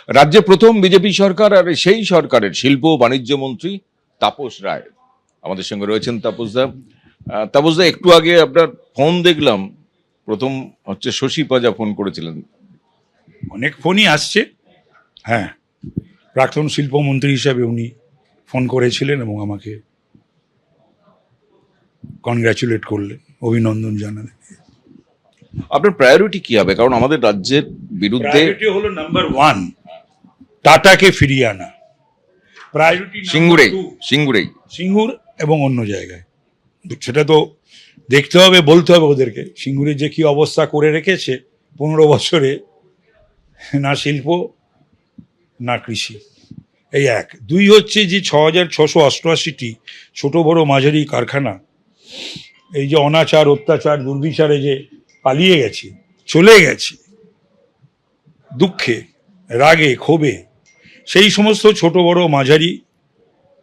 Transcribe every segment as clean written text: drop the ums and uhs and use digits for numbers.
রাজ্যে প্রথম বিজেপি সরকার, আর সেই সরকারের শিল্প ও বাণিজ্য মন্ত্রী তাপস রায় আমাদের সঙ্গে রয়েছেন। তাপসদা, একটু আগে আপনার ফোন দেখলাম, প্রথম হচ্ছে শশী পাজা ফোন করেছিলেন। অনেক ফোনই আসছে। হ্যাঁ, প্রাক্তন শিল্পমন্ত্রী হিসাবে উনি ফোন করেছিলেন এবং আমাকে কনগ্র্যাচুলেট করলেন, অভিনন্দন জানালেন। আপনার প্রায়োরিটি কি হবে? কারণ আমাদের রাজ্যের বিরুদ্ধে প্রায়োরিটি হলো নাম্বার 1 টাটাকে ফিরিয়ে আনা। প্রায়োরিটি সিঙ্গুরেই সিঙ্গুর এবং অন্য জায়গায়, সেটা তো দেখতে হবে, বলতে হবে ওদেরকে। সিঙ্গুরের যে কি অবস্থা করে রেখেছে 15 বছরে, না শিল্প না কৃষি, এই এক। দুই হচ্ছে যে 6688টি ছোট বড় মাঝারি কারখানা এই যে অনাচার অত্যাচার দুর্বিচারে যে পালিয়ে গেছে, চলে গেছে, দুঃখে রাগে ক্ষোভে, সেই সমস্ত ছোট বড় মাঝারি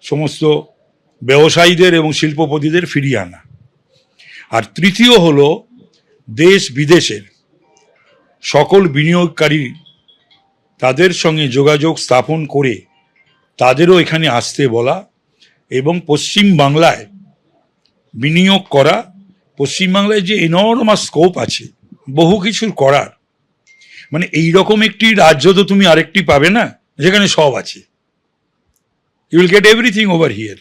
সমস্ত ব্যবসায়ীদের এবং শিল্পপতিদের ফিরিয়ে আনা। আর তৃতীয় হলো দেশ বিদেশের সকল বিনিয়োগকারী তাদের সঙ্গে যোগাযোগ স্থাপন করে তাদেরও এখানে আসতে বলা এবং পশ্চিম বাংলায় বিনিয়োগ করা। পশ্চিমবাংলায় যে এনর্মাস স্কোপ আছে বহু কিছুর করার, মানে এইরকম একটি রাজ্য তো তুমি আরেকটি পাবে না যেখানে সব আছে। You will get everything over here.